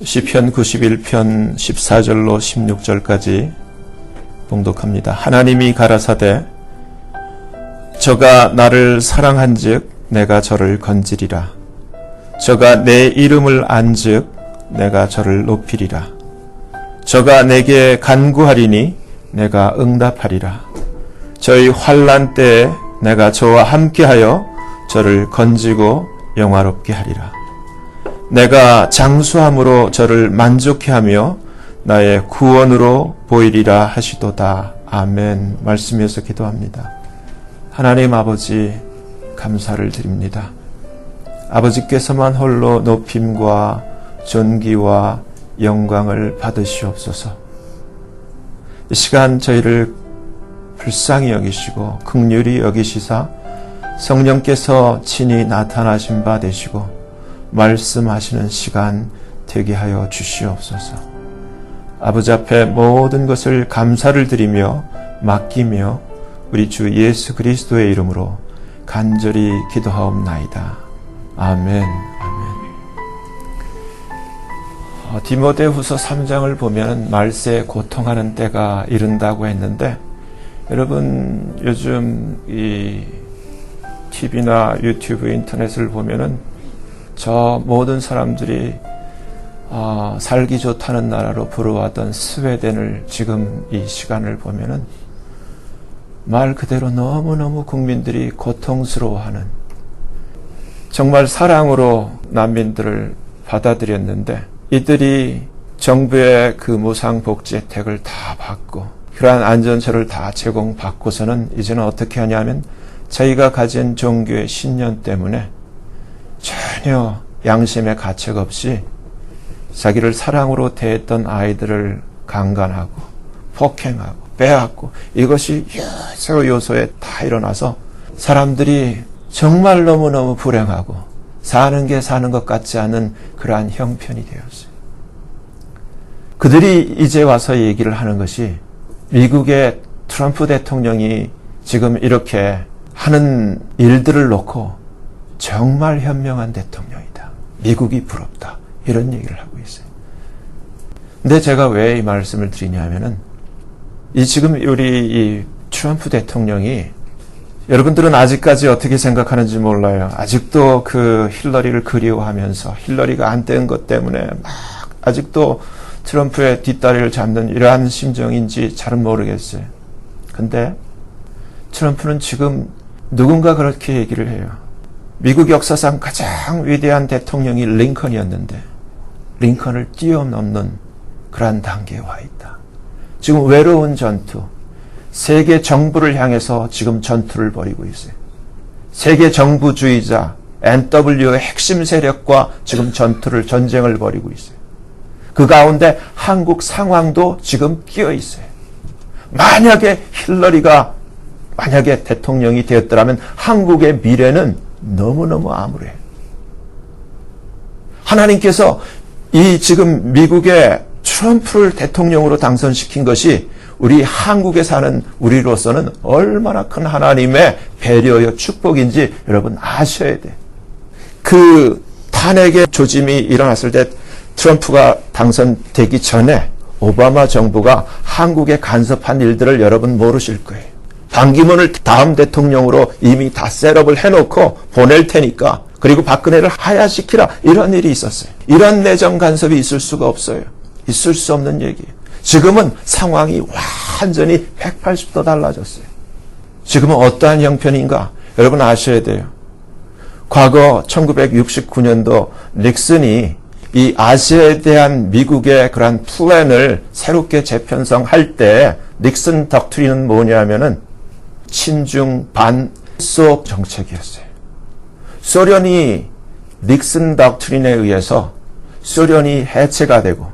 시편 91편 14절로 16절까지 봉독합니다. 하나님이 가라사대 저가 나를 사랑한즉 내가 저를 건지리라. 저가 내 이름을 안즉 내가 저를 높이리라. 저가 내게 간구하리니 내가 응답하리라. 저희 환난 때에 내가 저와 함께하여 저를 건지고 영화롭게 하리라. 내가 장수함으로 저를 만족해 하며 나의 구원으로 보이리라 하시도다. 아멘. 말씀에서 기도합니다. 하나님 아버지 감사를 드립니다. 아버지께서만 홀로 높임과 존귀와 영광을 받으시옵소서. 이 시간 저희를 불쌍히 여기시고 긍휼히 여기시사 성령께서 친히 나타나신 바 되시고 말씀하시는 시간 되게 하여 주시옵소서. 아버지 앞에 모든 것을 감사를 드리며 맡기며 우리 주 예수 그리스도의 이름으로 간절히 기도하옵나이다. 아멘. 디모데후서 3장을 보면 말세에 고통하는 때가 이른다고 했는데, 여러분 요즘 이 TV나 유튜브 인터넷을 보면은 저 모든 사람들이 살기 좋다는 나라로 부러워하던 스웨덴을 지금 이 시간을 보면은 말 그대로 너무너무 국민들이 고통스러워하는, 정말 사랑으로 난민들을 받아들였는데 이들이 정부의 그 무상복지 혜택을 다 받고 그러한 안전처를 다 제공받고서는 이제는 어떻게 하냐면 자기가 가진 종교의 신념 때문에 전혀 양심의 가책 없이 자기를 사랑으로 대했던 아이들을 강간하고 폭행하고 빼앗고, 이것이 요소에 다 일어나서 사람들이 정말 너무너무 불행하고 사는 게 사는 것 같지 않은 그러한 형편이 되었어요. 그들이 이제 와서 얘기를 하는 것이 미국의 트럼프 대통령이 지금 이렇게 하는 일들을 놓고 정말 현명한 대통령이다. 미국이 부럽다. 이런 얘기를 하고 있어요. 근데 제가 왜 이 말씀을 드리냐면은 지금 우리 이 트럼프 대통령이, 여러분들은 아직까지 어떻게 생각하는지 몰라요. 아직도 그 힐러리를 그리워하면서 힐러리가 안 된 것 때문에 막 아직도 트럼프의 뒷다리를 잡는 이러한 심정인지 잘은 모르겠어요. 근데 트럼프는 지금 누군가 그렇게 얘기를 해요. 미국 역사상 가장 위대한 대통령이 링컨이었는데 링컨을 뛰어넘는 그러한 단계에 와 있다. 지금 외로운 전투, 세계 정부를 향해서 지금 전투를 벌이고 있어요. 세계 정부주의자 NW의 핵심 세력과 지금 전쟁을 벌이고 있어요. 그 가운데 한국 상황도 지금 끼어 있어요. 만약에 힐러리가 대통령이 되었더라면 한국의 미래는 너무너무 암울해요. 하나님께서 이 지금 미국의 트럼프를 대통령으로 당선시킨 것이 우리 한국에 사는 우리로서는 얼마나 큰 하나님의 배려여 축복인지 여러분 아셔야 돼요. 그 탄핵의 조짐이 일어났을 때 트럼프가 당선되기 전에 오바마 정부가 한국에 간섭한 일들을 여러분 모르실 거예요. 반기문을 다음 대통령으로 이미 다 셋업을 해놓고 보낼 테니까, 그리고 박근혜를 하야시키라, 이런 일이 있었어요. 이런 내정 간섭이 있을 수가 없어요. 있을 수 없는 얘기예요. 지금은 상황이 완전히 180도 달라졌어요. 지금은 어떠한 형편인가? 여러분 아셔야 돼요. 과거 1969년도 닉슨이 이 아시아에 대한 미국의 그러한 플랜을 새롭게 재편성할 때 닉슨 덕트린은 뭐냐면은 친중 반소 정책이었어요. 소련이 닉슨 덕트린에 의해서 소련이 해체가 되고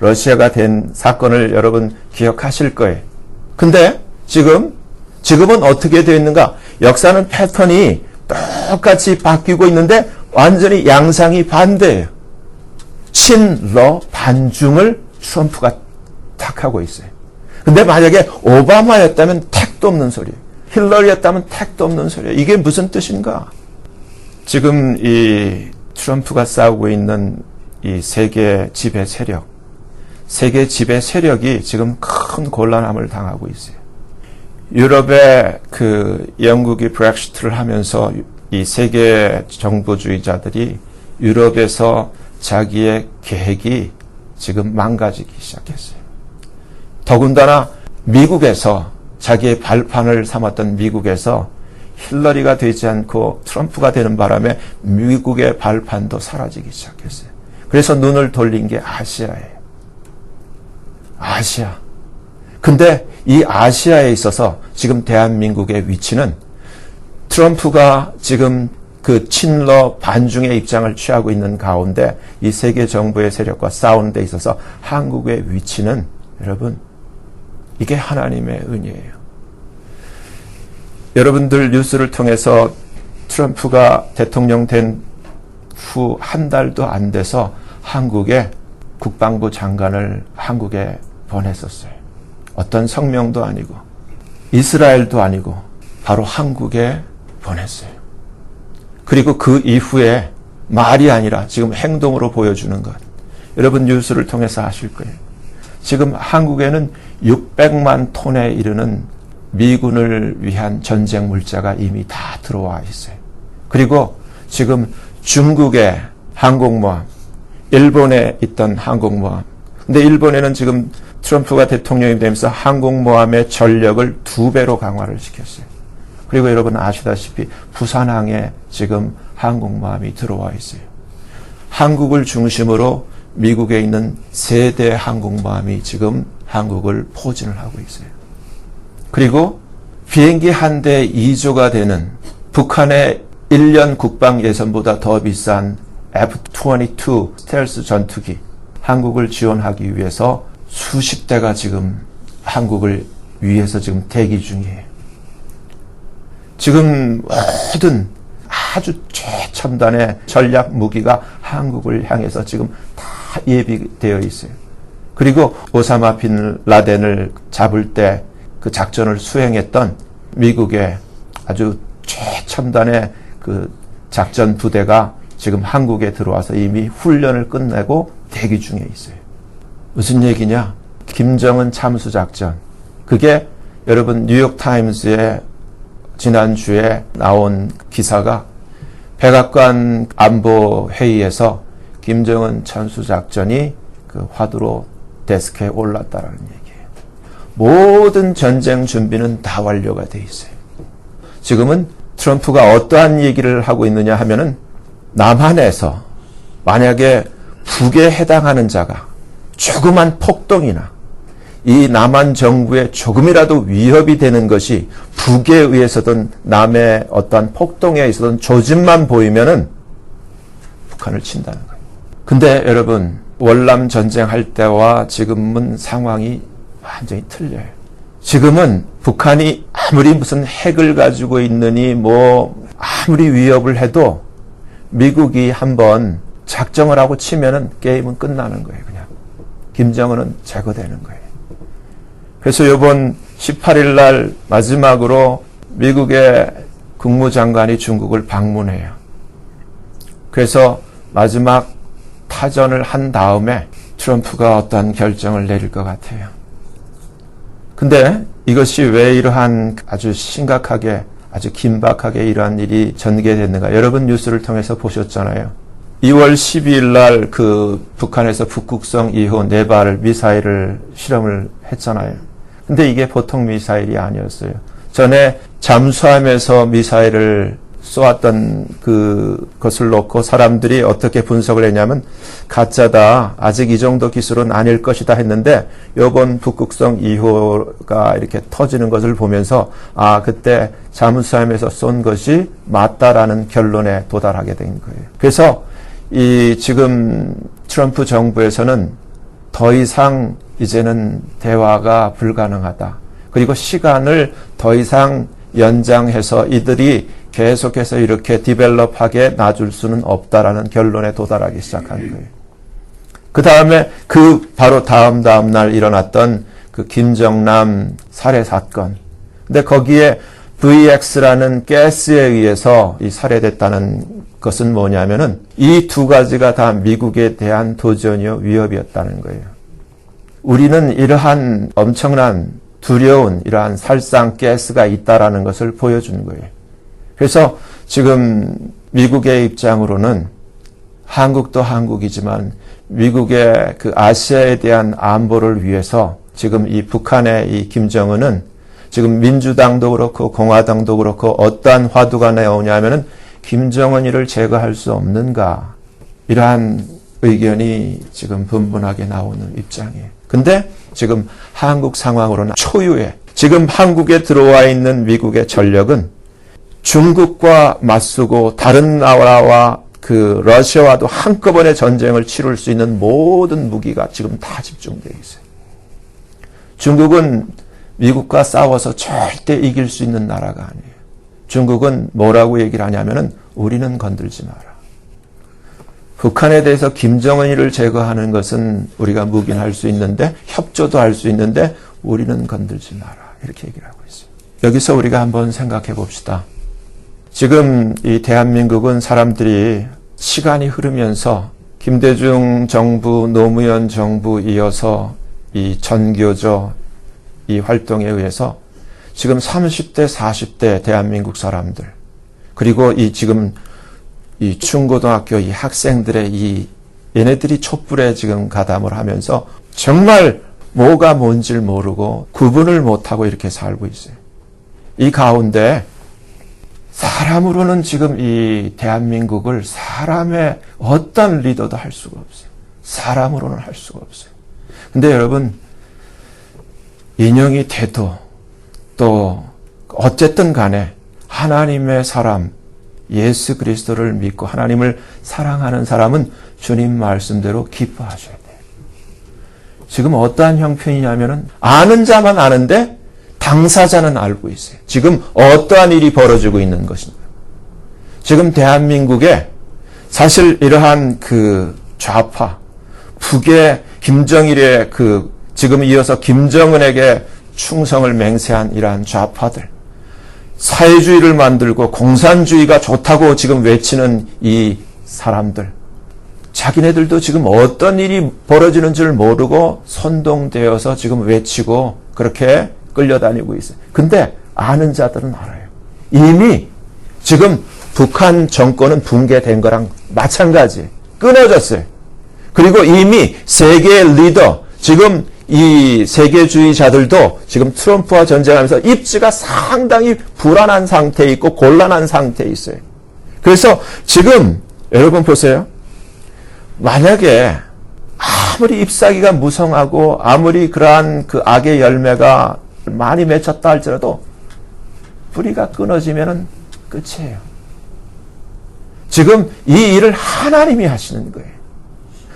러시아가 된 사건을 여러분 기억하실 거예요. 근데 지금은 어떻게 되어 있는가? 역사는 패턴이 똑같이 바뀌고 있는데 완전히 양상이 반대예요. 친러 반중을 트럼프가 탁 하고 있어요. 근데 만약에 오바마였다면 택도 없는 소리예요. 힐러리였다면 택도 없는 소리예요. 이게 무슨 뜻인가? 지금 이 트럼프가 싸우고 있는 이 세계 지배 세력이 지금 큰 곤란함을 당하고 있어요. 유럽의 영국이 브렉시트를 하면서 이 세계 정부주의자들이 유럽에서 자기의 계획이 지금 망가지기 시작했어요. 더군다나 미국에서 자기의 발판을 삼았던 미국에서 힐러리가 되지 않고 트럼프가 되는 바람에 미국의 발판도 사라지기 시작했어요. 그래서 눈을 돌린 게 아시아예요. 아시아. 근데 이 아시아에 있어서 지금 대한민국의 위치는 트럼프가 지금 친러 반중의 입장을 취하고 있는 가운데 이 세계 정부의 세력과 싸우는 데 있어서 한국의 위치는 여러분 이게 하나님의 은혜예요. 여러분들 뉴스를 통해서 트럼프가 대통령 된 후 한 달도 안 돼서 한국의 국방부 장관을 한국에 보냈었어요. 어떤 성명도 아니고 이스라엘도 아니고 바로 한국에 보냈어요. 그리고 그 이후에 말이 아니라 지금 행동으로 보여주는 것. 여러분 뉴스를 통해서 아실 거예요. 지금 한국에는 600만 톤에 이르는 미군을 위한 전쟁 물자가 이미 다 들어와 있어요. 그리고 지금 중국의 항공모함, 일본에 있던 항공모함. 근데 일본에는 지금 트럼프가 대통령이 되면서 항공모함의 전력을 2배로 강화를 시켰어요. 그리고 여러분 아시다시피 부산항에 지금 항공모함이 들어와 있어요. 한국을 중심으로 미국에 있는 3대 항공모함이 지금 한국을 포진을 하고 있어요. 그리고 비행기 한 대 2조가 되는 북한의 1년 국방 예산보다 더 비싼 F-22 스텔스 전투기 한국을 지원하기 위해서 수십 대가 지금 한국을 위해서 지금 대기 중이에요. 지금 모든 아주 최첨단의 전략 무기가 한국을 향해서 지금 다 예비되어 있어요. 그리고 오사마 빈 라덴을 잡을 때 그 작전을 수행했던 미국의 아주 최첨단의 작전 부대가 지금 한국에 들어와서 이미 훈련을 끝내고 대기 중에 있어요. 무슨 얘기냐? 김정은 참수작전. 그게 여러분 뉴욕타임스에 지난주에 나온 기사가 백악관 안보회의에서 김정은 참수작전이 화두로 데스크에 올랐다라는 얘기예요. 모든 전쟁 준비는 다 완료가 돼 있어요. 지금은 트럼프가 어떠한 얘기를 하고 있느냐 하면은 남한에서 만약에 북에 해당하는 자가 조그만 폭동이나 이 남한 정부에 조금이라도 위협이 되는 것이 북에 의해서든 남의 어떠한 폭동에 있어서든 조짐만 보이면은 북한을 친다는 거예요. 근데 여러분 월남 전쟁할 때와 지금은 상황이 완전히 틀려요. 지금은 북한이 아무리 무슨 핵을 가지고 있느니 아무리 위협을 해도 미국이 한번 작정을 하고 치면은 게임은 끝나는 거예요. 그냥 김정은은 제거되는 거예요. 그래서 이번 18일 날 마지막으로 미국의 국무장관이 중국을 방문해요. 그래서 마지막 타전을 한 다음에 트럼프가 어떠한 결정을 내릴 것 같아요. 근데 이것이 왜 이러한 아주 심각하게 아주 긴박하게 이러한 일이 전개됐는가. 여러분 뉴스를 통해서 보셨잖아요. 2월 12일 날 북한에서 북극성 2호 4발 미사일을 실험을 했잖아요. 근데 이게 보통 미사일이 아니었어요. 전에 잠수함에서 미사일을 쏘았던 그것을 놓고 사람들이 어떻게 분석을 했냐면 가짜다. 아직 이 정도 기술은 아닐 것이다 했는데 요번 북극성 2호가 이렇게 터지는 것을 보면서 그때 잠수함에서 쏜 것이 맞다라는 결론에 도달하게 된 거예요. 그래서 지금 트럼프 정부에서는 더 이상 이제는 대화가 불가능하다. 그리고 시간을 더 이상 연장해서 이들이 계속해서 이렇게 디벨롭하게 놔줄 수는 없다라는 결론에 도달하기 시작한 거예요. 그 다음에 바로 다음 날 일어났던 김정남 살해 사건. 근데 거기에 VX라는 가스에 의해서 살해됐다는 것은 뭐냐면은 이 두 가지가 다 미국에 대한 도전이요 위협이었다는 거예요. 우리는 이러한 엄청난 두려운 이러한 살상 가스가 있다라는 것을 보여준 거예요. 그래서 지금 미국의 입장으로는 한국도 한국이지만 미국의 그 아시아에 대한 안보를 위해서 지금 이 북한의 이 김정은은 지금 민주당도 그렇고 공화당도 그렇고 어떠한 화두가 나오냐면은 김정은이를 제거할 수 없는가, 이러한 의견이 지금 분분하게 나오는 입장이에요. 근데 지금 한국 상황으로는 초유의, 지금 한국에 들어와 있는 미국의 전력은 중국과 맞서고 다른 나라와 그 러시아와도 한꺼번에 전쟁을 치룰 수 있는 모든 무기가 지금 다 집중되어 있어요. 중국은 미국과 싸워서 절대 이길 수 있는 나라가 아니에요. 중국은 뭐라고 얘기를 하냐면은 우리는 건들지 마라. 북한에 대해서 김정은이를 제거하는 것은 우리가 묵인할 수 있는데, 협조도 할 수 있는데 우리는 건들지 마라, 이렇게 얘기를 하고 있어요. 여기서 우리가 한번 생각해 봅시다. 지금 이 대한민국은 사람들이 시간이 흐르면서 김대중 정부, 노무현 정부 이어서 이 전교조 이 활동에 의해서 지금 30대, 40대 대한민국 사람들, 그리고 이 지금 이 중고등학교 이 학생들의 얘네들이 촛불에 지금 가담을 하면서 정말 뭐가 뭔지를 모르고 구분을 못하고 이렇게 살고 있어요. 이 가운데 사람으로는 지금 이 대한민국을 사람의 어떤 리더도 할 수가 없어요. 사람으로는 할 수가 없어요. 근데 여러분, 인형이 돼도 또 어쨌든 간에 하나님의 사람, 예수 그리스도를 믿고 하나님을 사랑하는 사람은 주님 말씀대로 기뻐하셔야 돼요. 지금 어떠한 형편이냐면은 아는 자만 아는데 당사자는 알고 있어요. 지금 어떠한 일이 벌어지고 있는 것인가. 지금 대한민국에 사실 이러한 그 좌파, 북의 김정일의 지금 이어서 김정은에게 충성을 맹세한 이러한 좌파들, 사회주의를 만들고 공산주의가 좋다고 지금 외치는 이 사람들, 자기네들도 지금 어떤 일이 벌어지는지를 모르고 선동되어서 지금 외치고 그렇게 끌려다니고 있어요. 근데 아는 자들은 알아요. 이미 지금 북한 정권은 붕괴된 거랑 마찬가지, 끊어졌어요. 그리고 이미 세계의 리더, 지금 이 세계주의자들도 지금 트럼프와 전쟁하면서 입지가 상당히 불안한 상태에 있고 곤란한 상태에 있어요. 그래서 지금 여러분 보세요. 만약에 아무리 잎사귀가 무성하고 아무리 그러한 그 악의 열매가 많이 맺혔다 할지라도 뿌리가 끊어지면은 끝이에요. 지금 이 일을 하나님이 하시는 거예요.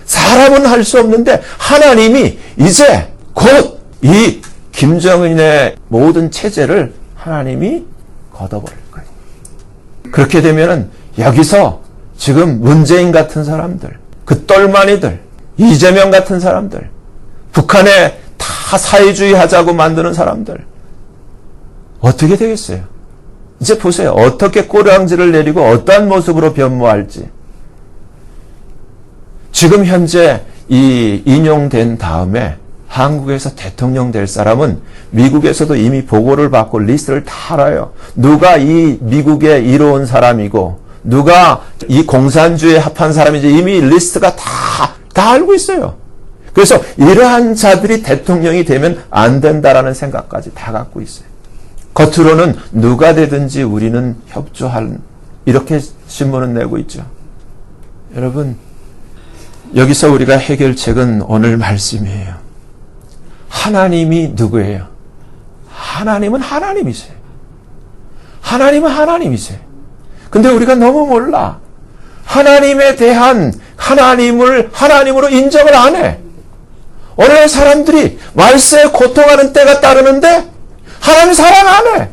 사람은 할 수 없는데 하나님이 이제 곧 이 김정은의 모든 체제를 하나님이 걷어버릴 거예요. 그렇게 되면은 여기서 지금 문재인 같은 사람들, 그 똘마니들, 이재명 같은 사람들, 북한에 다 사회주의 하자고 만드는 사람들, 어떻게 되겠어요? 이제 보세요. 어떻게 꼬랑지를 내리고 어떠한 모습으로 변모할지. 지금 현재 이 인용된 다음에 한국에서 대통령 될 사람은 미국에서도 이미 보고를 받고 리스트를 다 알아요. 누가 이 미국에 이로운 사람이고 누가 이 공산주의에 합한 사람인지 이미 리스트가 다 알고 있어요. 그래서 이러한 자들이 대통령이 되면 안 된다라는 생각까지 다 갖고 있어요. 겉으로는 누가 되든지 우리는 협조할, 이렇게 신문은 내고 있죠. 여러분, 여기서 우리가 해결책은 오늘 말씀이에요. 하나님이 누구예요? 하나님은 하나님이세요. 하나님은 하나님이세요. 근데 우리가 너무 몰라. 하나님에 대한 하나님을 하나님으로 인정을 안 해. 오늘 사람들이 말세에 고통하는 때가 따르는데 하나님 사랑 안 해.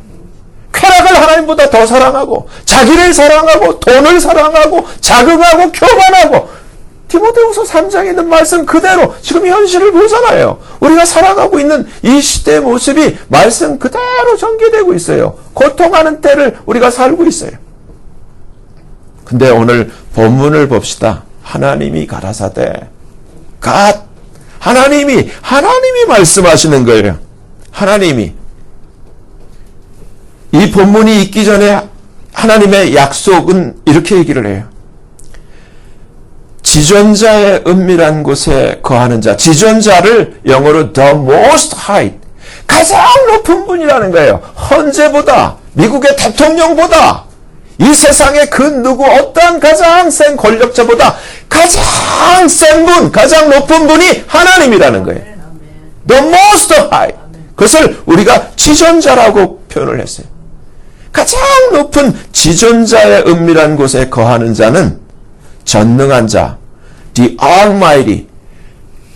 쾌락을 하나님보다 더 사랑하고 자기를 사랑하고 돈을 사랑하고 자극하고 교만하고, 디모데후서 3장에 있는 말씀 그대로 지금 현실을 보잖아요. 우리가 살아가고 있는 이 시대의 모습이 말씀 그대로 전개되고 있어요. 고통하는 때를 우리가 살고 있어요. 근데 오늘 본문을 봅시다. 하나님이 가라사대 하나님이 말씀하시는 거예요. 하나님이 이 본문이 있기 전에 하나님의 약속은 이렇게 얘기를 해요. 지존자의 은밀한 곳에 거하는 자, 지존자를 영어로 the most high, 가장 높은 분이라는 거예요. 헌재보다, 미국의 대통령보다, 이 세상의 그 누구 어떠한 가장 센 권력자보다 가장 센 분, 가장 높은 분이 하나님이라는 거예요. The most high. 그것을 우리가 지존자라고 표현을 했어요. 가장 높은 지존자의 은밀한 곳에 거하는 자는 전능한 자, the Almighty,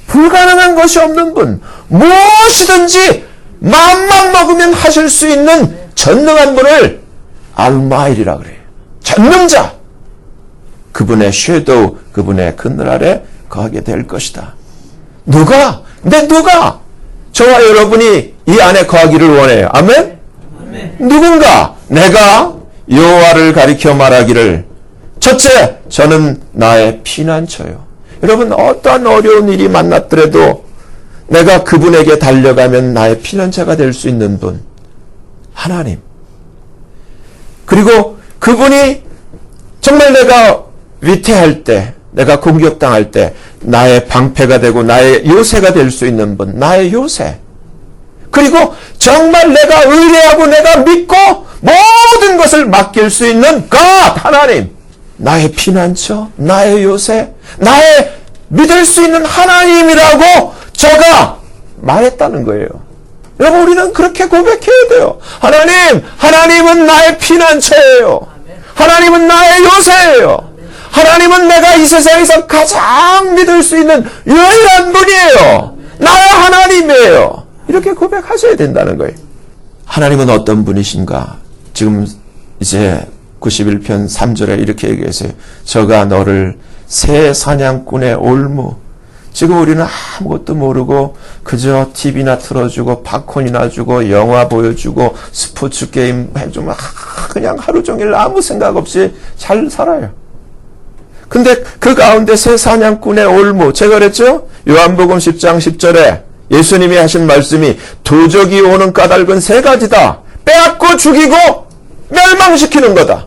불가능한 것이 없는 분, 무엇이든지 마음만 먹으면 하실 수 있는 전능한 분을 Almighty라 그래요. 전능자. 그분의 섀도우, 그분의 그늘 아래 거하게 될 것이다. 누가? 누가? 저와 여러분이 이 안에 거하기를 원해요. 아멘? 누군가? 내가 여호와를 가리켜 말하기를, 첫째, 저는 나의 피난처요. 여러분, 어떠한 어려운 일이 만났더라도 내가 그분에게 달려가면 나의 피난처가 될 수 있는 분, 하나님. 그리고 그분이 정말 내가 위태할 때, 내가 공격당할 때 나의 방패가 되고 나의 요새가 될 수 있는 분, 나의 요새. 그리고 정말 내가 의뢰하고 내가 믿고 모든 것을 맡길 수 있는 God, 하나님. 나의 피난처, 나의 요새, 나의 믿을 수 있는 하나님이라고 저가 말했다는 거예요. 여러분, 우리는 그렇게 고백해야 돼요. 하나님은 나의 피난처예요. 하나님은 나의 요새예요. 하나님은 내가 이 세상에서 가장 믿을 수 있는 유일한 분이에요. 나의 하나님이에요. 이렇게 고백하셔야 된다는 거예요. 하나님은 어떤 분이신가? 지금 이제 91편 3절에 이렇게 얘기했어요. 저가 너를 새 사냥꾼의 올무. 지금 우리는 아무것도 모르고 그저 TV나 틀어주고 팝콘이나 주고 영화 보여주고 스포츠 게임 해주면 그냥 하루 종일 아무 생각 없이 잘 살아요. 근데 그 가운데 새 사냥꾼의 올무, 제가 그랬죠? 요한복음 10장 10절에 예수님이 하신 말씀이 도적이 오는 까닭은 세 가지다. 빼앗고 죽이고 멸망시키는 거다.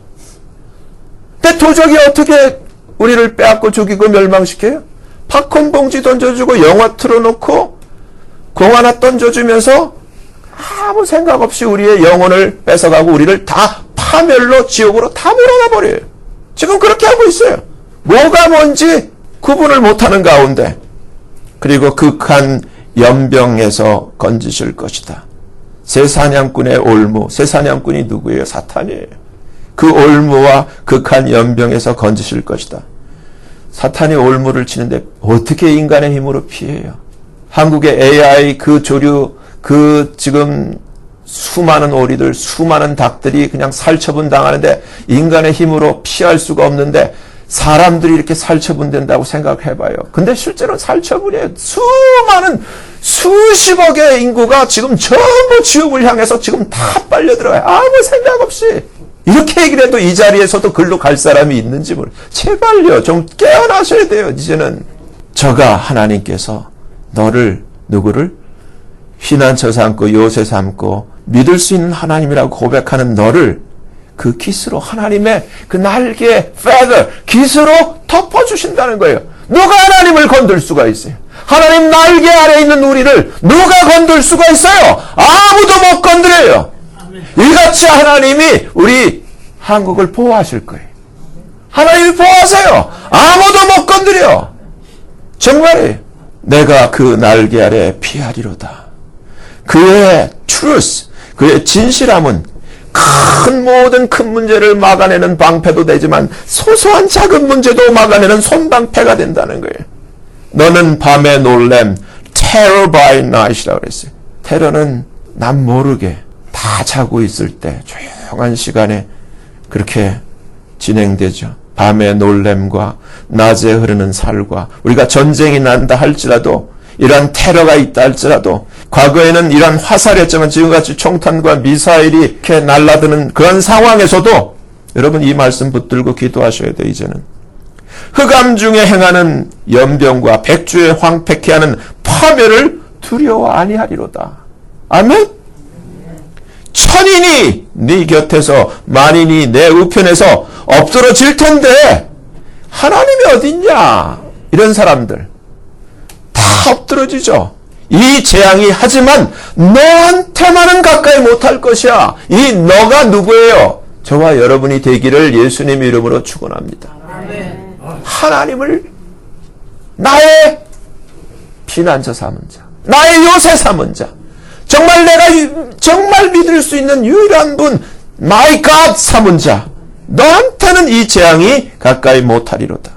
근데 도적이 어떻게 우리를 빼앗고 죽이고 멸망시켜요? 팝콘 봉지 던져주고 영화 틀어놓고 공 하나 던져주면서 아무 생각 없이 우리의 영혼을 뺏어가고 우리를 다 파멸로 지옥으로 다 몰아넣어버려요. 지금 그렇게 하고 있어요. 뭐가 뭔지 구분을 못하는 가운데, 그리고 극한 연병에서 건지실 것이다. 새 사냥꾼의 올무, 새 사냥꾼이 누구예요? 사탄이에요. 그 올무와 극한 연병에서 건지실 것이다. 사탄이 올무를 치는데 어떻게 인간의 힘으로 피해요? 한국의 AI 그 조류, 그 지금 수많은 오리들, 수많은 닭들이 그냥 살처분 당하는데 인간의 힘으로 피할 수가 없는데 사람들이 이렇게 살처분된다고 생각해봐요. 근데 실제로 살처분이에요. 수많은 수십억의 인구가 지금 전부 지옥을 향해서 지금 다 빨려들어요. 아무 생각 없이. 이렇게 얘기를 해도 이 자리에서도 글로 갈 사람이 있는지 모르겠어요. 제발요, 좀 깨어나셔야 돼요. 이제는 저가 하나님께서 너를, 누구를? 피난처 삼고 요새 삼고 믿을 수 있는 하나님이라고 고백하는 너를 그 깃으로, 하나님의 그 날개, feather, 깃으로 덮어주신다는 거예요. 누가 하나님을 건들 수가 있어요? 하나님 날개 아래 있는 우리를 누가 건들 수가 있어요? 아무도 못 건드려요. 이같이 하나님이 우리 한국을 보호하실 거예요. 하나님이 보호하세요. 아무도 못 건드려. 정말이에요. 내가 그 날개 아래 피하리로다. 그의 truth, 그의 진실함은 모든 큰 문제를 막아내는 방패도 되지만 소소한 작은 문제도 막아내는 손방패가 된다는 거예요. 너는 밤의 놀램, terror by night이라고 그랬어요. 테러는 남 모르게 다 자고 있을 때 조용한 시간에 그렇게 진행되죠. 밤의 놀램과 낮에 흐르는 살과, 우리가 전쟁이 난다 할지라도, 이러한 테러가 있다 할지라도, 과거에는 이러한 화살이었지만 지금같이 총탄과 미사일이 이렇게 날아드는 그런 상황에서도 여러분 이 말씀 붙들고 기도하셔야 돼요. 이제는 흑암 중에 행하는 연병과 백주에 황폐케 하는 파멸을 두려워 아니하리로다. 아멘. 천인이 네 곁에서 만인이 내 우편에서 엎드러질 텐데 하나님이 어딨냐? 이런 사람들 다 엎드러지죠. 이 재앙이 하지만 너한테만은 가까이 못할 것이야. 이 너가 누구예요? 저와 여러분이 되기를 예수님 이름으로 축원합니다. 하나님을 나의 피난처 삼은 자, 나의 요새 삼은 자, 정말 내가 정말 믿을 수 있는 유일한 분, My God 삼은 자, 너한테는 이 재앙이 가까이 못하리로다.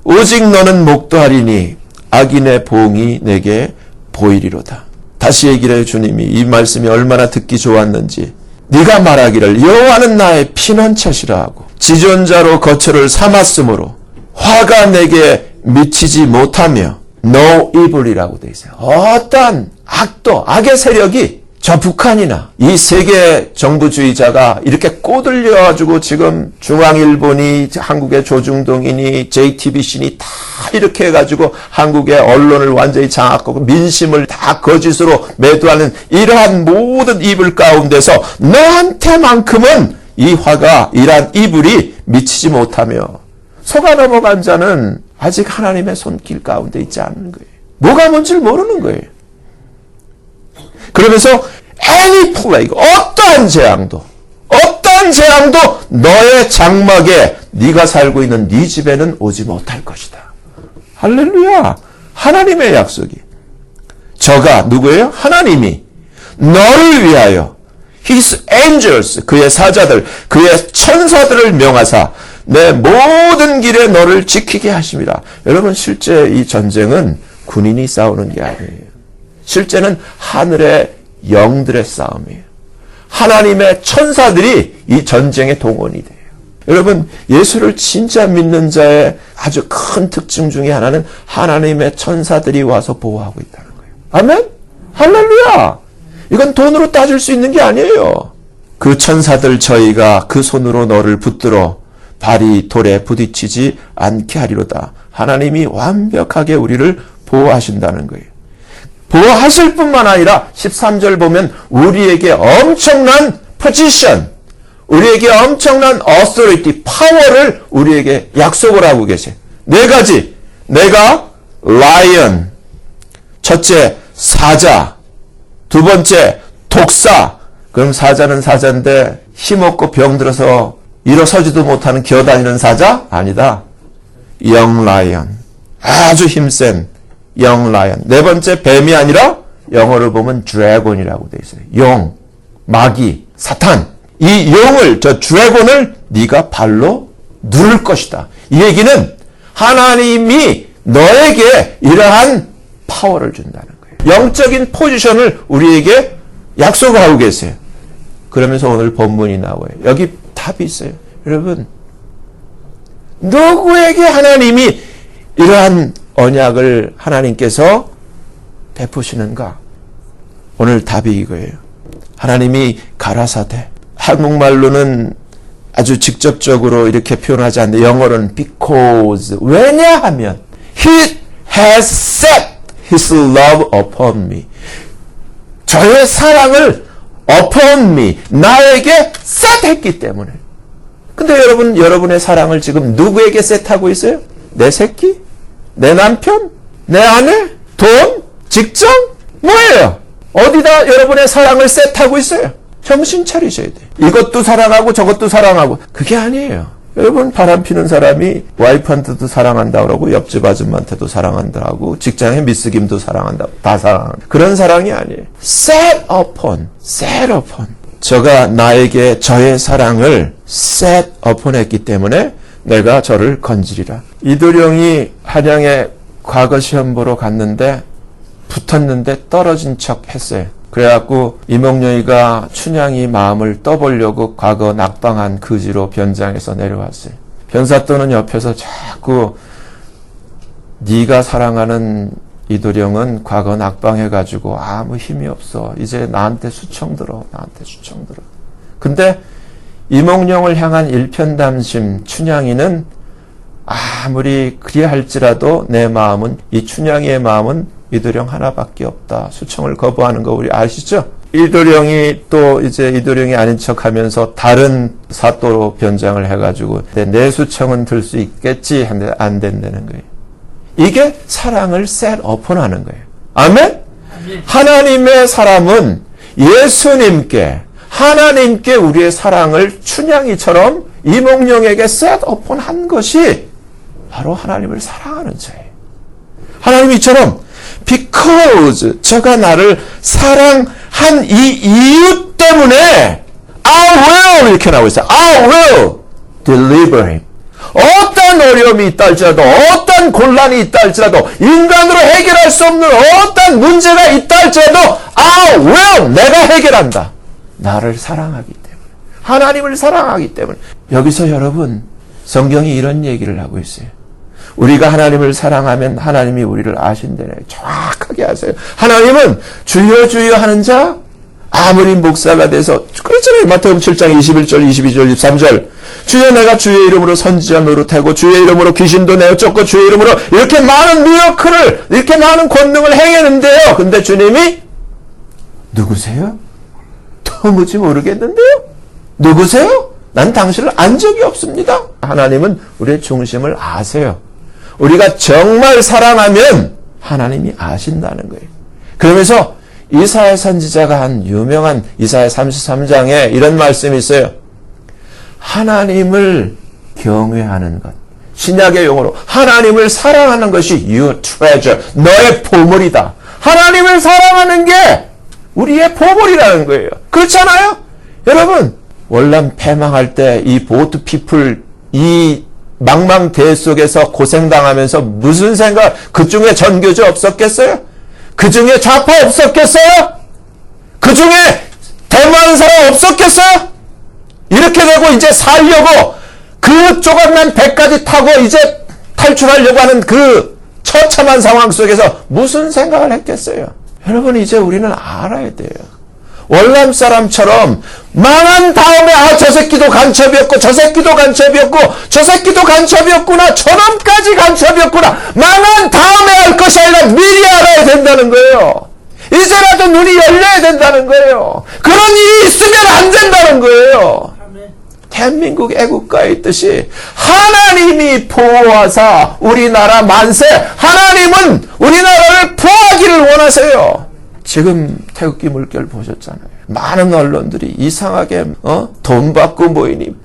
오직 너는 목도하리니 악인의 보응이 내게 보이리로다. 다시 얘기를 해. 주님이 이 말씀이 얼마나 듣기 좋았는지. 네가 말하기를 여호와는 나의 피난처시라 하고 지존자로 거처를 삼았으므로 화가 내게 미치지 못하며 No evil이라고 되어 있어요. 어떤 악도, 악의 세력이 저 북한이나 이 세계 정부주의자가 이렇게 꼬들려가지고 지금 중앙일보니 한국의 조중동이니 JTBC니 다 이렇게 해가지고 한국의 언론을 완전히 장악하고 민심을 다 거짓으로 매도하는 이러한 모든 이불 가운데서 너한테만큼은 이 화가 이러한 이불이 미치지 못하며 속아 넘어간 자는 아직 하나님의 손길 가운데 있지 않는 거예요. 뭐가 뭔지를 모르는 거예요. 그러면서 any plague, 어떠한 재앙도 너의 장막에 네가 살고 있는 네 집에는 오지 못할 것이다. 할렐루야. 하나님의 약속이. 저가 누구예요? 하나님이 너를 위하여 His angels, 그의 사자들, 그의 천사들을 명하사 내 모든 길에 너를 지키게 하심이라. 여러분 실제 이 전쟁은 군인이 싸우는 게 아니에요. 실제는 하늘의 영들의 싸움이에요. 하나님의 천사들이 이 전쟁에 동원이 돼요. 여러분 예수를 진짜 믿는 자의 아주 큰 특징 중에 하나는 하나님의 천사들이 와서 보호하고 있다는 거예요. 아멘? 할렐루야! 이건 돈으로 따질 수 있는 게 아니에요. 그 천사들 저희가 그 손으로 너를 붙들어 발이 돌에 부딪히지 않게 하리로다. 하나님이 완벽하게 우리를 보호하신다는 거예요. 보호하실 뿐만 아니라 13절 보면 우리에게 엄청난 포지션, 우리에게 엄청난 authority, 파워를 우리에게 약속을 하고 계세요. 네 가지. 내가 lion, 첫째 사자, 두 번째 독사. 그럼 사자는 사자인데 힘없고 병들어서 일어서지도 못하는 기어다니는 사자? 아니다. young lion, 아주 힘센 young lion. 네 번째 뱀이 아니라 영어를 보면 dragon이라고 되어 있어요. 용, 마귀, 사탄. 이 용을, 저 드래곤을 네가 발로 누를 것이다. 이 얘기는 하나님이 너에게 이러한 파워를 준다는 거예요. 영적인 포지션을 우리에게 약속을 하고 계세요. 그러면서 오늘 본문이 나와요. 여기 답이 있어요. 여러분, 누구에게 하나님이 이러한 언약을 하나님께서 베푸시는가? 오늘 답이 이거예요. 하나님이 가라사대. 한국말로는 아주 직접적으로 이렇게 표현하지 않는데 영어로는 because. 왜냐하면 He has set His love upon me. 저의 사랑을 upon me. 나에게 set했기 때문에. 근데 여러분, 여러분의 사랑을 지금 누구에게 set하고 있어요? 내 새끼? 내 남편? 내 아내? 돈? 직장? 뭐예요? 어디다 여러분의 사랑을 set하고 있어요? 정신 차리셔야 돼요. 이것도 사랑하고 저것도 사랑하고. 그게 아니에요. 여러분, 바람피는 사람이 와이프한테도 사랑한다 그러고 옆집 아줌마한테도 사랑한다 하고 직장의 미스김도 사랑한다. 다 사랑한다. 그런 사랑이 아니에요. set upon. 저가 나에게 저의 사랑을 set upon 했기 때문에 내가 저를 건지리라. 이도령이 한양에 과거 시험 보러 갔는데 붙었는데 떨어진 척 했어요. 그래갖고 이몽룡이가 춘향이 마음을 떠보려고 과거 낙방한 그지로 변장해서 내려왔어요. 변사또는 옆에서 자꾸 네가 사랑하는 이도령은 과거 낙방해가지고 아무 힘이 없어. 이제 나한테 수청 들어. 근데 이몽룡을 향한 일편담심 춘향이는 아무리 그리할지라도 내 마음은, 이 춘향이의 마음은 이도령 하나밖에 없다. 수청을 거부하는 거 우리 아시죠? 이도령이 또 이제 이도령이 아닌 척하면서 다른 사또로 변장을 해가지고 내 수청은 들 수 있겠지 하는데 안 된다는 거예요. 이게 사랑을 셋 어폰하는 거예요. 아멘? 하나님의 사람은 예수님께, 하나님께 우리의 사랑을 춘향이처럼 이몽룡에게 셋 어폰한 것이 바로 하나님을 사랑하는 자예요. 하나님이 이처럼 because 저가 나를 사랑한 이 이유 때문에 I will 이렇게 나오고 있어요. I will deliver him. 어떤 어려움이 있다 할지라도, 어떤 곤란이 있다 할지라도, 인간으로 해결할 수 없는 어떤 문제가 있다 할지라도 I will, 내가 해결한다. 나를 사랑하기 때문에, 하나님을 사랑하기 때문에. 여기서 여러분, 성경이 이런 얘기를 하고 있어요. 우리가 하나님을 사랑하면 하나님이 우리를 아신다네. 정확하게 아세요. 하나님은 주여 주여 하는 자, 아무리 목사가 돼서, 그렇잖아요. 마태복음 7장 21절, 22절, 23절. 주여 내가 주의 이름으로 선지자 노릇하고 주의 이름으로 귀신도 내어 쫓고 주의 이름으로 이렇게 많은 미러클을, 이렇게 많은 권능을 행했는데요. 근데 주님이 누구세요? 도무지 모르겠는데요. 누구세요? 난 당신을 안 적이 없습니다. 하나님은 우리의 중심을 아세요. 우리가 정말 사랑하면 하나님이 아신다는 거예요. 그러면서 이사야 선지자가 한 유명한 이사야 33장에 이런 말씀이 있어요. 하나님을 경외하는 것. 신약의 용어로 하나님을 사랑하는 것이 your treasure, 너의 보물이다. 하나님을 사랑하는 게 우리의 보물이라는 거예요. 그렇잖아요? 여러분, 월남 패망할 때 이 보트 피플, 이 망망대해 속에서 고생당하면서 무슨 생각, 그 중에 전교조 없었겠어요? 그 중에 좌파 없었겠어요? 그 중에 대만한 사람 없었겠어요? 이렇게 되고 이제 살려고 그 조각난 배까지 타고 이제 탈출하려고 하는 그 처참한 상황 속에서 무슨 생각을 했겠어요? 여러분, 이제 우리는 알아야 돼요. 월남 사람처럼 망한 다음에 저 새끼도 간첩이었고 저 새끼도 간첩이었고 저 새끼도 간첩이었구나, 저놈까지 간첩이었구나, 망한 다음에 할 것이 아니라 미리 알아야 된다는 거예요. 이제라도 눈이 열려야 된다는 거예요. 그런 일이 있으면 안 된다는 거예요. 대한민국 애국가에 있듯이 하나님이 보호하사 우리나라 만세, 하나님은 우리나라를 보호하기를 원하세요. 지금 태극기 물결 보셨잖아요. 많은 언론들이 이상하게 돈 받고 모이니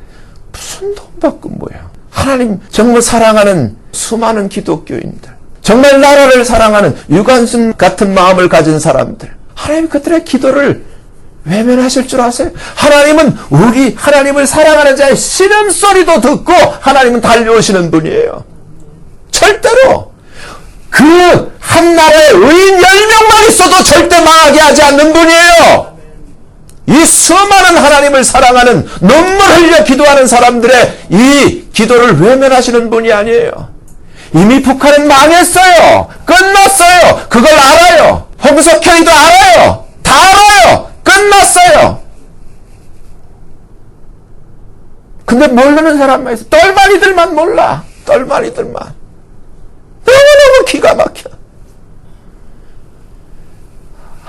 무슨 돈 받고 모여. 하나님 정말 사랑하는 수많은 기독교인들, 정말 나라를 사랑하는 유관순 같은 마음을 가진 사람들, 하나님 그들의 기도를 외면하실 줄 아세요? 하나님은 하나님을 사랑하는 자의 신음소리도 듣고 하나님은 달려오시는 분이에요. 절대로 그 한 나라에 의인 10명만 있어도 절대 망하게 하지 않는 분이에요. 이 수많은 하나님을 사랑하는, 눈물 흘려 기도하는 사람들의 이 기도를 외면하시는 분이 아니에요. 이미 북한은 망했어요. 끝났어요. 그걸 알아요. 홍석현이도 알아요. 다 알아요. 끝났어요. 근데 모르는 사람만 있어. 똘마니들만 몰라. 똘마니들만. 너무너무 기가 막혀.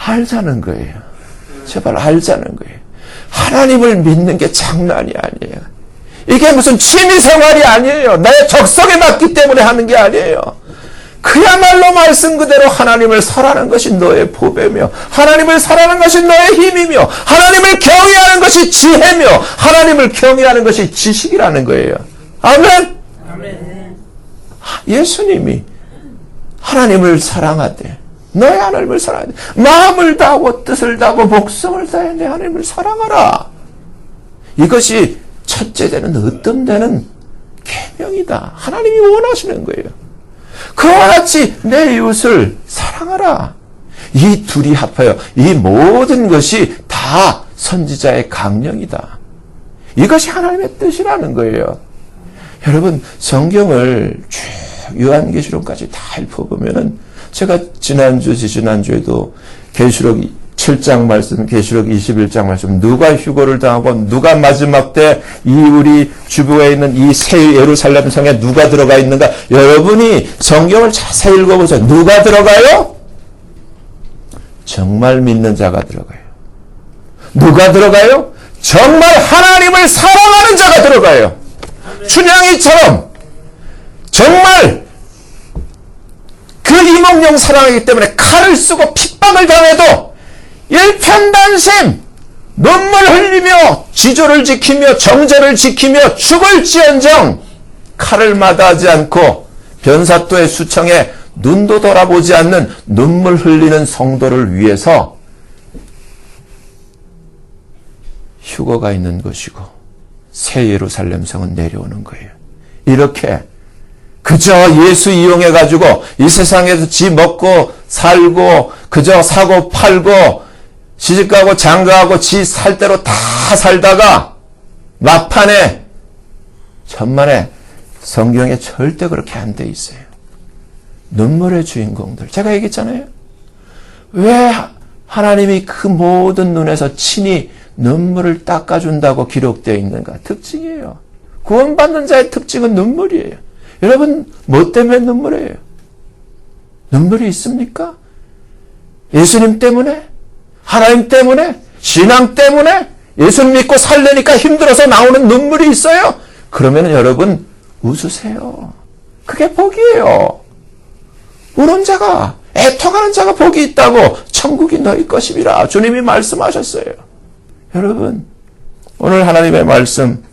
알자는 거예요. 제발 알자는 거예요. 하나님을 믿는 게 장난이 아니에요. 이게 무슨 취미생활이 아니에요. 나의 적성에 맞기 때문에 하는 게 아니에요. 그야말로 말씀 그대로 하나님을 사랑하는 것이 너의 보배며, 하나님을 사랑하는 것이 너의 힘이며, 하나님을 경외하는 것이 지혜며, 하나님을 경외하는 것이 지식이라는 거예요. 아멘? 아멘. 예수님이 하나님을 사랑하되, 너의 하나님을 사랑하되, 마음을 다하고 뜻을 다하고 목숨을 다해 내 하나님을 사랑하라. 이것이 첫째 되는 으뜸되는 계명이다. 하나님이 원하시는 거예요. 그와 같이 내 이웃을 사랑하라. 이 둘이 합하여 이 모든 것이 다 선지자의 강령이다. 이것이 하나님의 뜻이라는 거예요. 여러분, 성경을 쭉 요한계시록까지 다 읊어보면은, 제가 지난주, 지지난주에도 계시록 7장 말씀, 계시록 21장 말씀, 누가 휴거를 당하고 누가 마지막 때 이 우리 주변에 있는 이 새 예루살렘 성에 누가 들어가 있는가? 여러분이 성경을 자세히 읽어보세요. 누가 들어가요? 정말 믿는 자가 들어가요. 누가 들어가요? 정말 하나님을 사랑하는 자가 들어가요. 춘향이처럼 정말 그 이몽룡 사랑하기 때문에 칼을 쓰고 핍박을 당해도 일편단심 눈물 흘리며 지조를 지키며 정절을 지키며 죽을지언정 칼을 마다하지 않고 변사또의 수청에 눈도 돌아보지 않는 눈물 흘리는 성도를 위해서 휴거가 있는 것이고 새 예루살렘 성은 내려오는 거예요. 이렇게 그저 예수 이용해가지고 이 세상에서 지 먹고 살고 그저 사고 팔고 시집가고 장가하고 지 살 대로 다 살다가 막판에 천만에 성경에 절대 그렇게 안 돼 있어요. 눈물의 주인공들. 제가 얘기했잖아요. 왜 하나님이 그 모든 눈에서 친히 눈물을 닦아준다고 기록되어 있는가? 특징이에요. 구원받는 자의 특징은 눈물이에요. 여러분, 뭐 때문에 눈물이에요? 눈물이 있습니까? 예수님 때문에? 하나님 때문에? 신앙 때문에? 예수님 믿고 살려니까 힘들어서 나오는 눈물이 있어요? 그러면 여러분 웃으세요. 그게 복이에요. 우는 자가, 애통하는 자가 복이 있다고 천국이 너희 것임이라 주님이 말씀하셨어요. 여러분, 오늘 하나님의 말씀,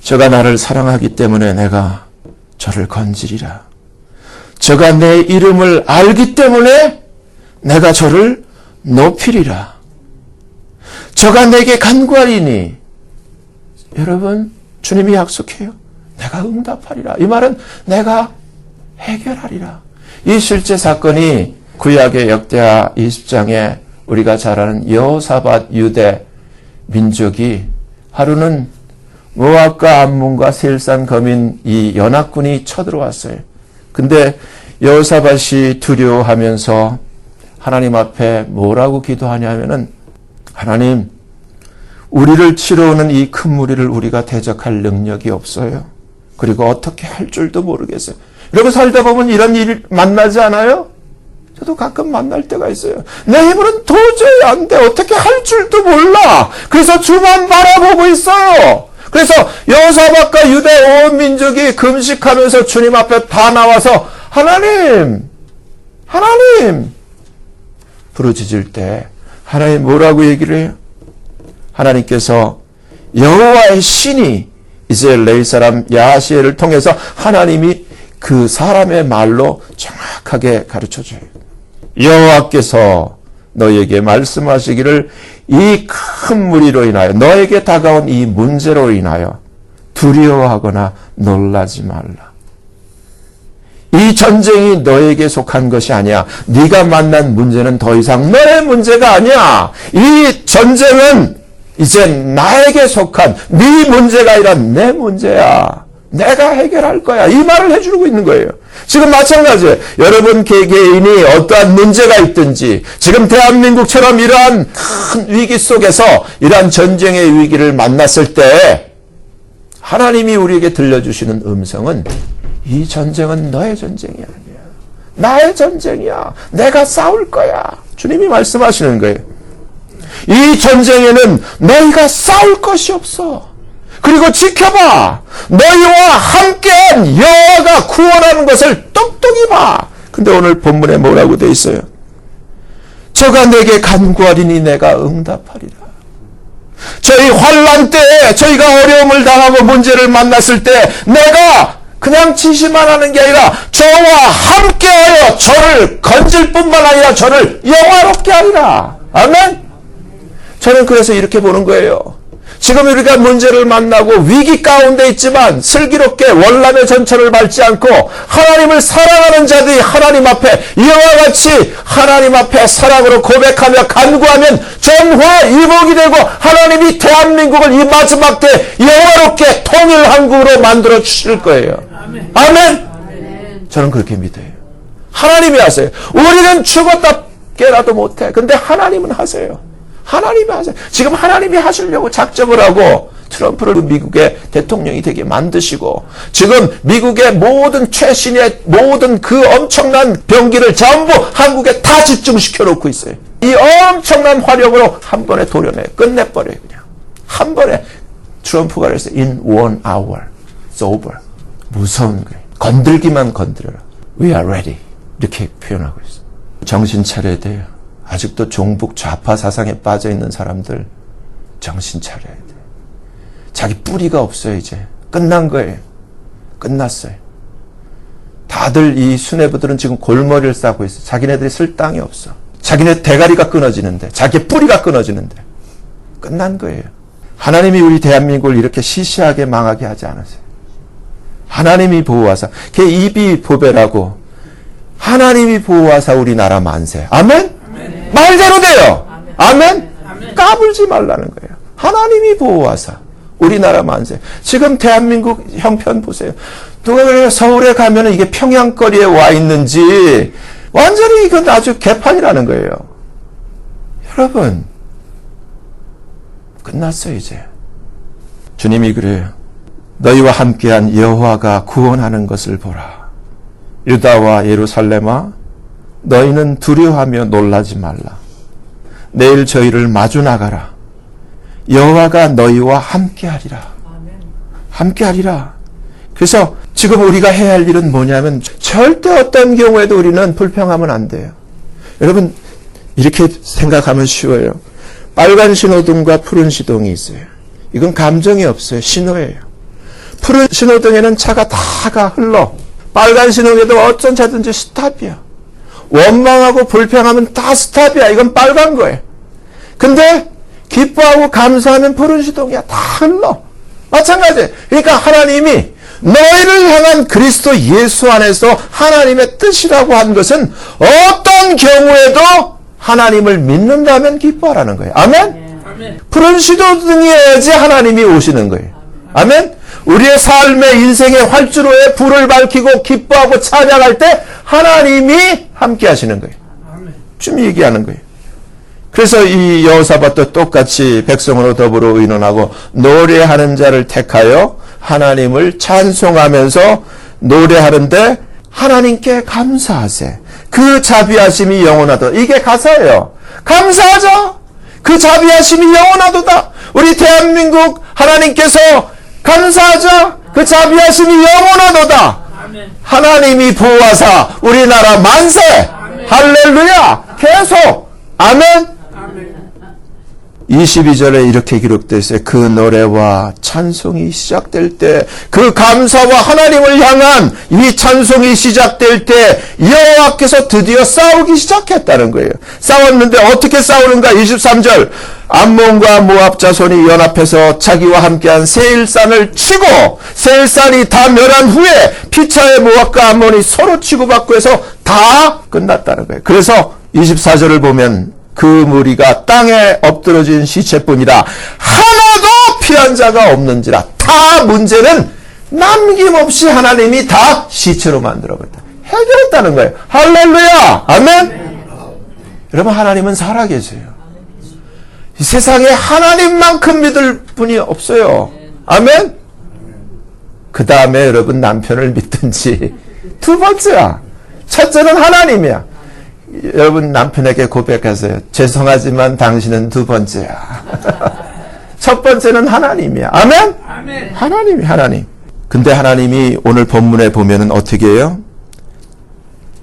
저가 나를 사랑하기 때문에 내가 저를 건지리라. 저가 내 이름을 알기 때문에 내가 저를 높이리라. 저가 내게 간구하리니, 여러분, 주님이 약속해요. 내가 응답하리라. 이 말은 내가 해결하리라. 이 실제 사건이 구약의 역대하 20장에 우리가 잘 아는 여호사밧 유대 민족이 하루는 모압과 암몬과 세일산 거민 이 연합군이 쳐들어왔어요. 근데 여호사밧이 두려워하면서 하나님 앞에 뭐라고 기도하냐면은, 하나님, 우리를 치러 오는 이 큰 무리를 우리가 대적할 능력이 없어요. 그리고 어떻게 할 줄도 모르겠어요. 여러분, 살다 보면 이런 일 만나지 않아요? 저도 가끔 만날 때가 있어요. 내 힘으로는 도저히 안 돼. 어떻게 할 줄도 몰라. 그래서 주만 바라보고 있어요. 그래서 여호사밧과 유대 온 민족이 금식하면서 주님 앞에 다 나와서 하나님 부르짖을 때 하나님 뭐라고 얘기를 해요? 하나님께서 여호와의 신이 이스라엘 사람 야하시엘을 통해서 하나님이 그 사람의 말로 정확하게 가르쳐줘요. 여호와께서 너에게 말씀하시기를 이 큰 무리로 인하여 너에게 다가온 이 문제로 인하여 두려워하거나 놀라지 말라. 이 전쟁이 너에게 속한 것이 아니야. 네가 만난 문제는 더 이상 너의 문제가 아니야. 이 전쟁은 이제 나에게 속한 네 문제가 아니라 내 문제야. 내가 해결할 거야. 이 말을 해주고 있는 거예요. 지금 마찬가지예요. 여러분 개개인이 어떠한 문제가 있든지 지금 대한민국처럼 이러한 큰 위기 속에서 이러한 전쟁의 위기를 만났을 때 하나님이 우리에게 들려주시는 음성은 이 전쟁은 너의 전쟁이 아니야. 나의 전쟁이야. 내가 싸울 거야. 주님이 말씀하시는 거예요. 이 전쟁에는 너희가 싸울 것이 없어. 그리고 지켜봐. 너희와 함께한 여호와가 구원하는 것을 똑똑히 봐. 근데 오늘 본문에 뭐라고 돼 있어요? 저가 내게 간구하리니 내가 응답하리라. 저희 환난 때에 저희가 어려움을 당하고 문제를 만났을 때 내가 그냥 지시만 하는 게 아니라 저와 함께하여 저를 건질 뿐만 아니라 저를 영화롭게 하리라. 아멘. 저는 그래서 이렇게 보는 거예요. 지금 우리가 문제를 만나고 위기 가운데 있지만 슬기롭게 월남의 전철을 밟지 않고 하나님을 사랑하는 자들이 하나님 앞에 이와 같이 하나님 앞에 사랑으로 고백하며 간구하면 전화위복이 되고 하나님이 대한민국을 이 마지막 때 영화롭게 통일한국으로 만들어 주실 거예요. 아멘. 아멘. 저는 그렇게 믿어요. 하나님이 하세요. 우리는 죽었다 깨라도 못해. 근데 하나님은 하세요. 하나님이 하세요. 지금 하나님이 하시려고 작정을 하고 트럼프를 미국의 대통령이 되게 만드시고 지금 미국의 모든 최신의 모든 그 엄청난 병기를 전부 한국에 다 집중시켜 놓고 있어요. 이 엄청난 화력으로 한 번에 도려내 끝내버려요. 그냥 한 번에. 트럼프가 그래서 in 1 hour it's over. 무서운 거예요. 건들기만 건드려라. We are ready. 이렇게 표현하고 있어요. 정신 차려야 돼요. 아직도 종북 좌파 사상에 빠져 있는 사람들 정신 차려야 돼요. 자기 뿌리가 없어요. 이제 끝난 거예요. 끝났어요. 다들 이 수뇌부들은 지금 골머리를 싸고 있어요. 자기네들이 쓸 땅이 없어. 자기네 대가리가 끊어지는데, 자기 뿌리가 끊어지는데 끝난 거예요. 하나님이 우리 대한민국을 이렇게 시시하게 망하게 하지 않으세요. 하나님이 보호하사, 걔 입이 보배라고 하나님이 보호하사 우리나라 만세. 아멘? 아멘. 말대로 돼요. 아멘? 아멘? 까불지 말라는 거예요. 하나님이 보호하사 우리나라 만세. 지금 대한민국 형편 보세요. 누가 그래요? 서울에 가면은 이게 평양거리에 와 있는지 완전히 이건 아주 개판이라는 거예요. 여러분, 끝났어요 이제. 주님이 그래요. 너희와 함께한 여호와가 구원하는 것을 보라. 유다와 예루살렘아, 너희는 두려워하며 놀라지 말라. 내일 저희를 마주 나가라. 여호와가 너희와 함께하리라. 함께하리라. 그래서 지금 우리가 해야 할 일은 뭐냐면 절대 어떤 경우에도 우리는 불평하면 안 돼요. 여러분 이렇게 생각하면 쉬워요. 빨간 신호등과 푸른 신호등이 있어요. 이건 감정이 없어요. 신호예요. 푸른 신호등에는 차가 다가 흘러. 빨간 신호에도 어쩐 차든지 스탑이야. 원망하고 불평하면 다 스탑이야. 이건 빨간 거예요. 근데 기뻐하고 감사하면 푸른 신호등이야. 다 흘러. 마찬가지예요. 그러니까 하나님이 너희를 향한 그리스도 예수 안에서 하나님의 뜻이라고 한 것은 어떤 경우에도 하나님을 믿는다면 기뻐하라는 거예요. 아멘? 아멘. 푸른 신호등이어야지 하나님이 오시는 거예요. 아멘? 우리의 삶의 인생의 활주로에 불을 밝히고 기뻐하고 찬양할 때 하나님이 함께 하시는 거예요. 좀 얘기하는 거예요. 그래서 이 여호사밧도 똑같이 백성으로 더불어 의논하고 노래하는 자를 택하여 하나님을 찬송하면서 노래하는데 하나님께 감사하세. 그 자비하심이 영원하다. 이게 가사예요. 감사하자. 그 자비하심이 영원하도다. 우리 대한민국 하나님께서 감사하자. 그 자비하심이 영원하도다. 아멘. 하나님이 보호하사 우리나라 만세. 아멘. 할렐루야. 계속. 아멘. 22절에 이렇게 기록되어 있어요. 그 노래와 찬송이 시작될 때, 그 감사와 하나님을 향한 이 찬송이 시작될 때 여호와께서 드디어 싸우기 시작했다는 거예요. 싸웠는데 어떻게 싸우는가? 23절 암몬과 모압 자손이 연합해서 자기와 함께한 세일산을 치고 세일산이 다 멸한 후에 피차의 모압과 암몬이 서로 치고받고 해서 다 끝났다는 거예요. 그래서 24절을 보면 그 무리가 땅에 엎드러진 시체뿐이라 하나도 피한 자가 없는지라. 다 문제는 남김없이 하나님이 다 시체로 만들어버렸다. 해결했다는 거예요. 할렐루야. 아멘. 여러분 하나님은 살아계세요. 이 세상에 하나님만큼 믿을 분이 없어요. 아멘. 그 다음에 여러분 남편을 믿든지 두 번째야. 첫째는 하나님이야. 여러분 남편에게 고백하세요. 죄송하지만 당신은 두 번째야. 첫 번째는 하나님이야. 아멘? 아멘. 하나님이 하나님. 근데 하나님이 오늘 본문에 보면은 어떻게 해요?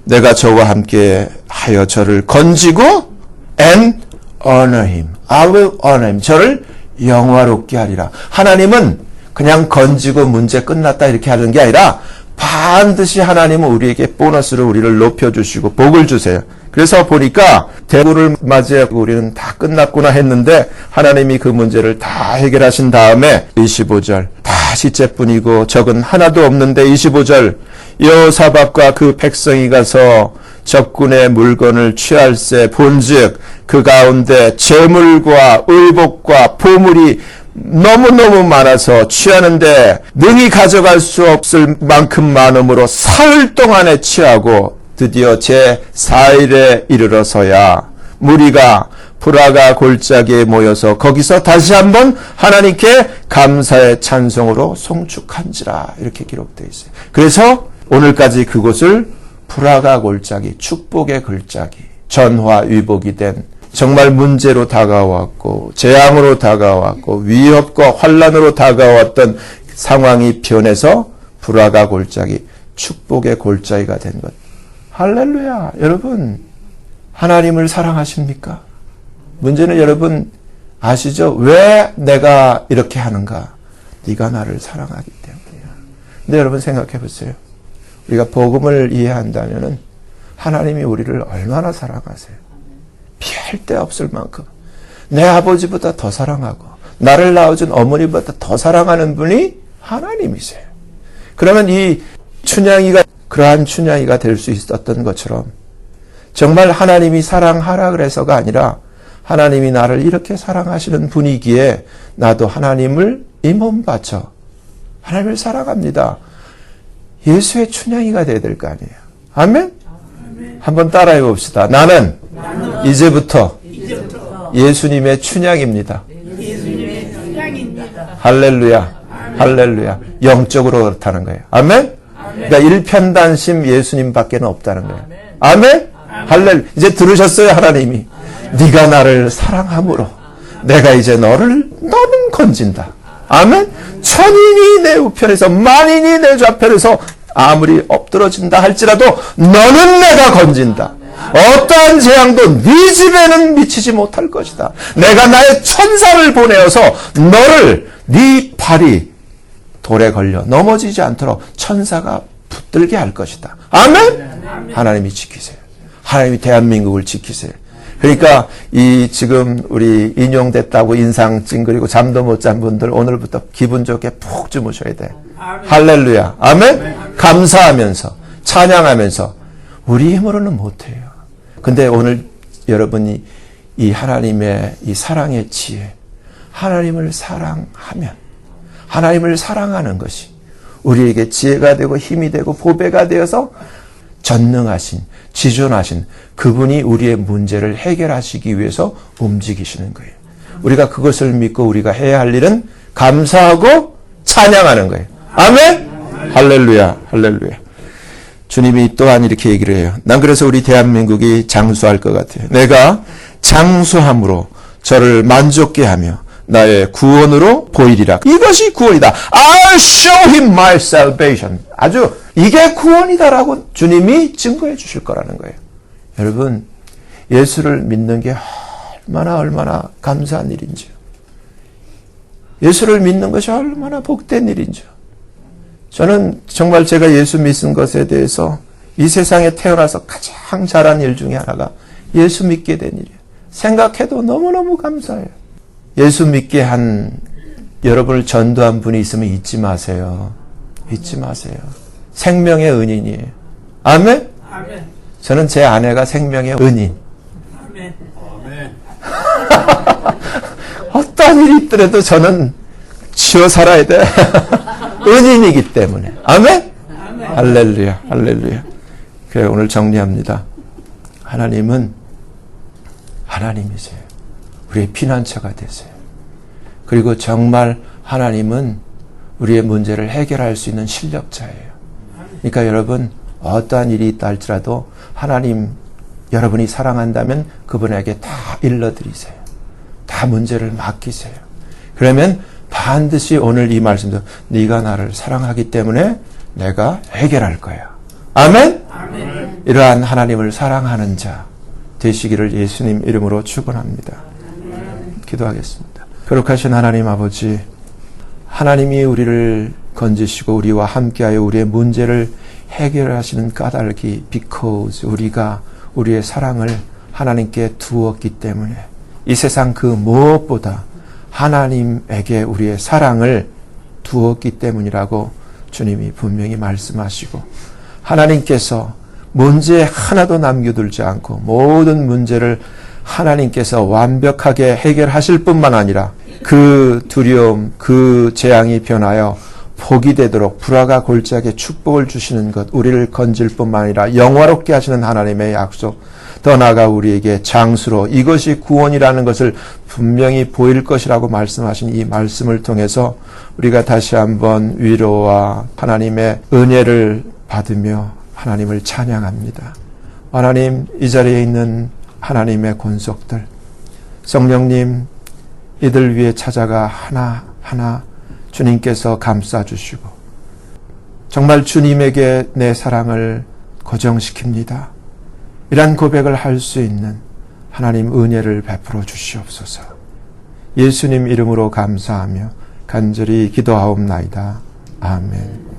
내가 저와 함께 하여 저를 건지고 and honor him. I will honor him. 저를 영화롭게 하리라. 하나님은 그냥 건지고 문제 끝났다 이렇게 하는 게 아니라 반드시 하나님은 우리에게 보너스로 우리를 높여주시고 복을 주세요. 그래서 보니까 대구를 맞이하고 우리는 다 끝났구나 했는데 하나님이 그 문제를 다 해결하신 다음에 25절 다 시체뿐이고 적은 하나도 없는데 25절 여호사밧과 그 백성이 가서 적군의 물건을 취할세 본즉 그 가운데 재물과 의복과 보물이 너무너무 많아서 취하는데 능히 가져갈 수 없을 만큼 많음으로 사흘 동안에 취하고 드디어 제4일에 이르러서야 무리가 브라가 골짜기에 모여서 거기서 다시 한번 하나님께 감사의 찬송으로 송축한지라 이렇게 기록되어 있어요. 그래서 오늘까지 그곳을 브라가 골짜기, 축복의 골짜기, 전화위복이 된 정말 문제로 다가왔고 재앙으로 다가왔고 위협과 환난으로 다가왔던 상황이 변해서 브라가 골짜기, 축복의 골짜기가 된 것. 할렐루야. 여러분, 하나님을 사랑하십니까? 문제는 여러분 아시죠? 왜 내가 이렇게 하는가? 네가 나를 사랑하기 때문이야. 근데 여러분 생각해 보세요. 우리가 복음을 이해한다면은 하나님이 우리를 얼마나 사랑하세요? 피할 데 없을 만큼 내 아버지보다 더 사랑하고 나를 낳아준 어머니보다 더 사랑하는 분이 하나님이세요. 그러면 이 춘향이가 그러한 춘향이가 될 수 있었던 것처럼 정말 하나님이 사랑하라 그래서가 아니라 하나님이 나를 이렇게 사랑하시는 분이기에 나도 하나님을 이 몸 바쳐 하나님을 사랑합니다. 예수의 춘향이가 되어야 될 거 아니에요. 아멘? 한번 따라해 봅시다. 나는 이제부터 예수님의 춘향입니다. 할렐루야. 할렐루야. 영적으로 그렇다는 거예요. 아멘? 그러니까 일편단심 예수님밖에 없다는 거예요. 아멘? 할렐루야. 이제 들으셨어요, 하나님이. 네가 나를 사랑함으로 내가 이제 너는 건진다. 아멘? 천인이 내 우편에서 만인이 내 좌편에서 아무리 엎드러진다 할지라도 너는 내가 건진다. 어떠한 재앙도 네 집에는 미치지 못할 것이다. 내가 나의 천사를 보내어서 너를 네 발이 돌에 걸려 넘어지지 않도록 천사가 붙들게 할 것이다. 아멘? 하나님이 지키세요. 하나님이 대한민국을 지키세요. 그러니까 이 지금 우리 인용됐다고 인상 찡그리고 잠도 못 잔 분들 오늘부터 기분 좋게 푹 주무셔야 돼. 할렐루야. 아멘? 감사하면서 찬양하면서 우리 힘으로는 못해요. 근데 오늘 여러분이 이 하나님의 이 사랑의 지혜, 하나님을 사랑하면 하나님을 사랑하는 것이 우리에게 지혜가 되고 힘이 되고 보배가 되어서 전능하신, 지존하신 그분이 우리의 문제를 해결하시기 위해서 움직이시는 거예요. 우리가 그것을 믿고 우리가 해야 할 일은 감사하고 찬양하는 거예요. 아멘? 할렐루야, 할렐루야. 주님이 또한 이렇게 얘기를 해요. 난 그래서 우리 대한민국이 장수할 것 같아요. 내가 장수함으로 저를 만족게 하며 나의 구원으로 보이리라. 이것이 구원이다. I'll show him my salvation. 아주 이게 구원이다라고 주님이 증거해 주실 거라는 거예요. 여러분, 예수를 믿는 게 얼마나 감사한 일인지요. 예수를 믿는 것이 얼마나 복된 일인지요. 저는 정말 제가 예수 믿은 것에 대해서 이 세상에 태어나서 가장 잘한 일 중에 하나가 예수 믿게 된 일이에요. 생각해도 너무너무 감사해요. 예수 믿게 한 여러분을 전도한 분이 있으면 잊지 마세요. 잊지 마세요. 생명의 은인이에요. 아멘? 아멘. 저는 제 아내가 생명의 은인. 아멘. 어떤 일이 있더라도 저는 지어 살아야 돼. 은인이기 때문에. 아멘? 아멘. 할렐루야, 할렐루야. 그래, 오늘 정리합니다. 하나님은 하나님이세요. 우리의 피난처가 되세요. 그리고 정말 하나님은 우리의 문제를 해결할 수 있는 실력자예요. 그러니까 여러분, 어떠한 일이 있다 할지라도 하나님, 여러분이 사랑한다면 그분에게 다 일러드리세요. 다 문제를 맡기세요. 그러면 반드시 오늘 이 말씀도 네가 나를 사랑하기 때문에 내가 해결할 거야. 아멘? 아멘. 이러한 하나님을 사랑하는 자 되시기를 예수님 이름으로 축원합니다. 기도하겠습니다. 거룩하신 하나님 아버지, 하나님이 우리를 건지시고 우리와 함께하여 우리의 문제를 해결하시는 까닭이 because 우리가 우리의 사랑을 하나님께 두었기 때문에 이 세상 그 무엇보다 하나님에게 우리의 사랑을 두었기 때문이라고 주님이 분명히 말씀하시고 하나님께서 문제 하나도 남겨두지 않고 모든 문제를 하나님께서 완벽하게 해결하실 뿐만 아니라 그 두려움, 그 재앙이 변하여 복이 되도록 불화가 골짜기에 축복을 주시는 것, 우리를 건질 뿐만 아니라 영화롭게 하시는 하나님의 약속, 더 나아가 우리에게 장수로 이것이 구원이라는 것을 분명히 보일 것이라고 말씀하신 이 말씀을 통해서 우리가 다시 한번 위로와 하나님의 은혜를 받으며 하나님을 찬양합니다. 하나님, 이 자리에 있는 하나님의 권속들, 성령님, 이들 위해 찾아가 하나하나 주님께서 감싸주시고 정말 주님에게 내 사랑을 고정시킵니다. 이런 고백을 할 수 있는 하나님 은혜를 베풀어 주시옵소서. 예수님 이름으로 감사하며 간절히 기도하옵나이다. 아멘.